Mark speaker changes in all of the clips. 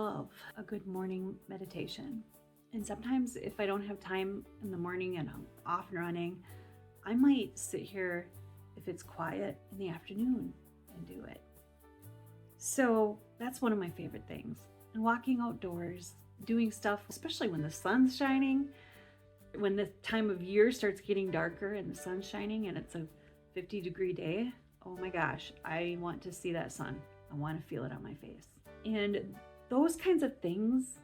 Speaker 1: love a good morning meditation. And sometimes if I don't have time in the morning and I'm off and running, I might sit here if it's quiet in the afternoon and do it. So that's one of my favorite things. And walking outdoors, doing stuff, especially when the sun's shining, when the time of year starts getting darker and the sun's shining and it's a 50-degree day, oh my gosh, I want to see that sun. I want to feel it on my face. And those kinds of things,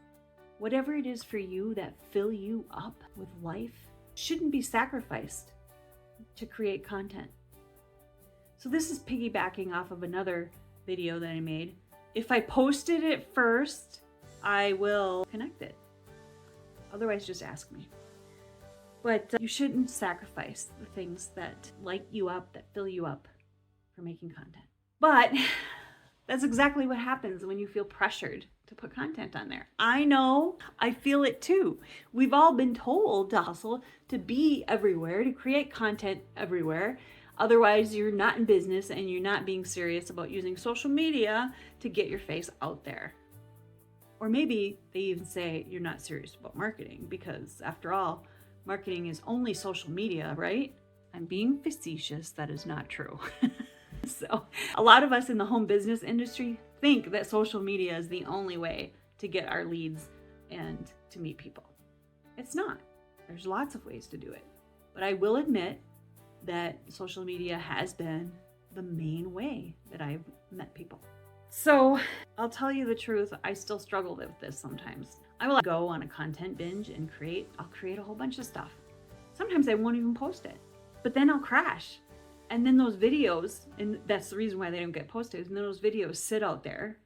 Speaker 1: whatever it is for you that fill you up with life, shouldn't be sacrificed to create content. So this is piggybacking off of another video that I made. If I posted it first, I will connect it. Otherwise, just ask me. But you shouldn't sacrifice the things that light you up, that fill you up for making content. But that's exactly what happens when you feel pressured to put content on there. I know, I feel it too. We've all been told to hustle, to be everywhere, to create content everywhere. Otherwise, you're not in business and you're not being serious about using social media to get your face out there. Or maybe they even say you're not serious about marketing because, after all, marketing is only social media, right? I'm being facetious. That is not true. So a lot of us in the home business industry think that social media is the only way to get our leads and to meet people. It's not. There's lots of ways to do it. But I will admit that social media has been the main way that I've met people. So I'll tell you the truth, I still struggle with this sometimes. I will go on a content binge and I'll create a whole bunch of stuff. Sometimes I won't even post it, but then I'll crash. And then those videos, and that's the reason why they don't get posted, and then those videos sit out there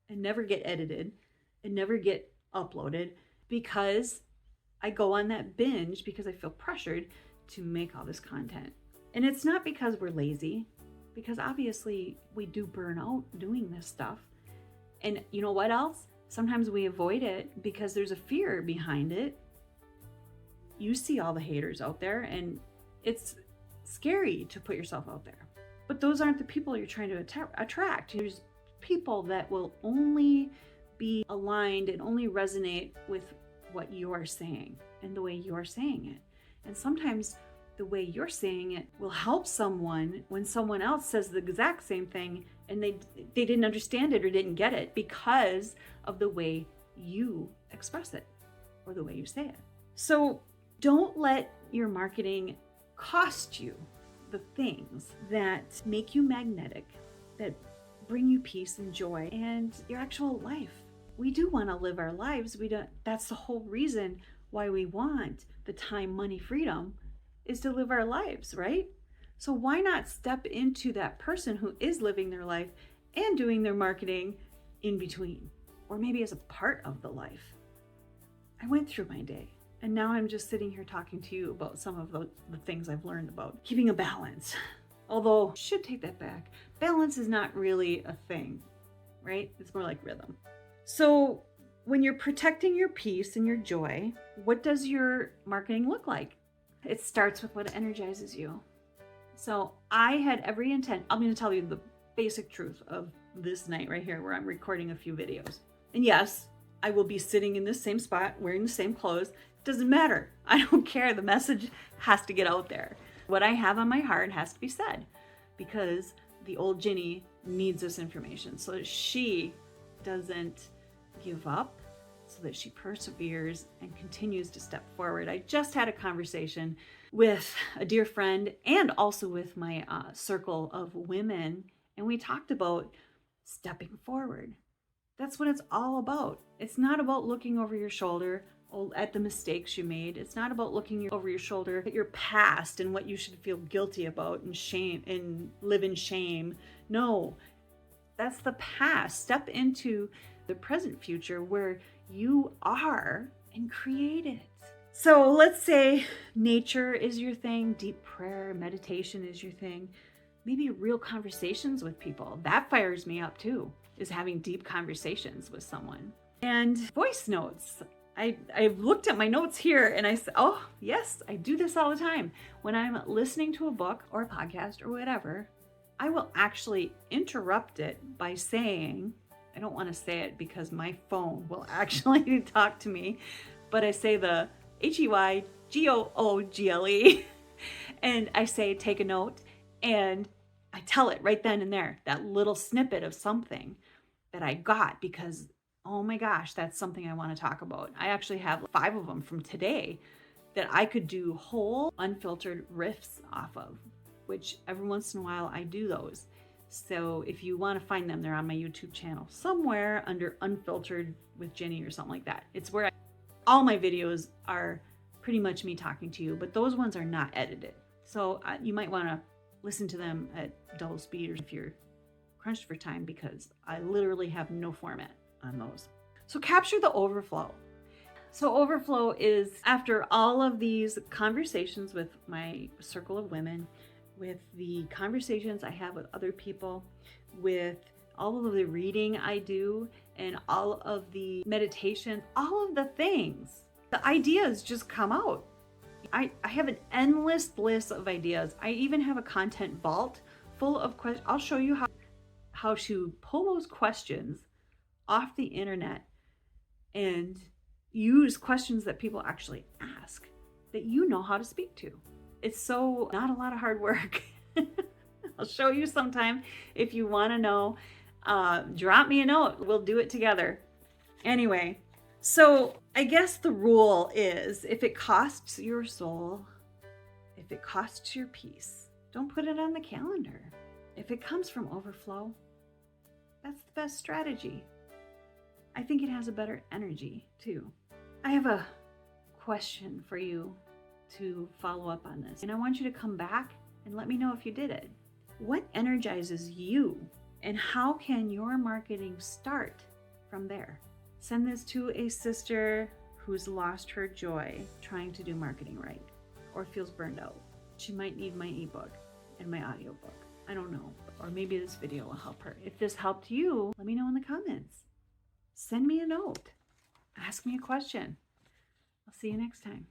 Speaker 1: and never get edited and never get uploaded because I go on that binge because I feel pressured to make all this content. And it's not because we're lazy, because obviously we do burn out doing this stuff. And you know what else? Sometimes we avoid it because there's a fear behind it. You see all the haters out there and it's scary to put yourself out there. But those aren't the people you're trying to attract. There's people that will only be aligned and only resonate with what you're saying and the way you're saying it. And sometimes the way you're saying it will help someone when someone else says the exact same thing and they didn't understand it or didn't get it because of the way you express it or the way you say it. So don't let your marketing cost you the things that make you magnetic, that bring you peace and joy and your actual life. We do want to live our lives. That's the whole reason why we want the time, money, freedom is to live our lives, right? So why not step into that person who is living their life and doing their marketing in between, or maybe as a part of the life? I went through my day. And now I'm just sitting here talking to you about some of the things I've learned about keeping a balance. Although, I should take that back. Balance is not really a thing, right? It's more like rhythm. So when you're protecting your peace and your joy, what does your marketing look like? It starts with what energizes you. So I had every intent. I'm going to tell you the basic truth of this night right here where I'm recording a few videos. And yes, I will be sitting in this same spot, wearing the same clothes. Doesn't matter. I don't care. The message has to get out there. What I have on my heart has to be said because the old Ginny needs this information so that she doesn't give up, so that she perseveres and continues to step forward. I just had a conversation with a dear friend and also with my circle of women, and we talked about stepping forward. That's what it's all about. It's not about looking over your shoulder at the mistakes you made. It's not about looking over your shoulder at your past and what you should feel guilty about and shame and live in shame. No, that's the past. Step into the present future where you are and create it. So let's say nature is your thing, deep prayer, meditation is your thing, maybe real conversations with people. That fires me up too, is having deep conversations with someone. And voice notes. I've looked at my notes here and I said, oh, yes, I do this all the time. When I'm listening to a book or a podcast or whatever, I will actually interrupt it by saying, I don't want to say it because my phone will actually talk to me, but I say the HEYGOOGLE and I say take a note, and I tell it right then and there, that little snippet of something that I got, because oh my gosh, that's something I want to talk about. I actually have 5 of them from today that I could do whole unfiltered riffs off of, which every once in a while I do those. So if you want to find them, they're on my YouTube channel somewhere under Unfiltered with Jenny or something like that. It's where all my videos are pretty much me talking to you, but those ones are not edited. So you might want to listen to them at double speed or if you're crunched for time, because I literally have no format on those. So capture the overflow. So overflow is after all of these conversations with my circle of women, with the conversations I have with other people, with all of the reading I do, and all of the meditation, all of the things, the ideas just come out. I have an endless list of ideas. I even have a content vault full of questions. I'll show you how to pull those questions off the internet and use questions that people actually ask that you know how to speak to. It's so not a lot of hard work. I'll show you sometime if you want to know. Drop me a note. We'll do it together. Anyway, so I guess the rule is if it costs your soul, if it costs your peace, don't put it on the calendar. If it comes from overflow, that's the best strategy. I think it has a better energy too. I have a question for you to follow up on this, and I want you to come back and let me know if you did it. What energizes you, and how can your marketing start from there? Send this to a sister who's lost her joy trying to do marketing right, or feels burned out. She might need my ebook and my audiobook. I don't know, or maybe this video will help her. If this helped you, let me know in the comments. Send me a note. Ask me a question. I'll see you next time.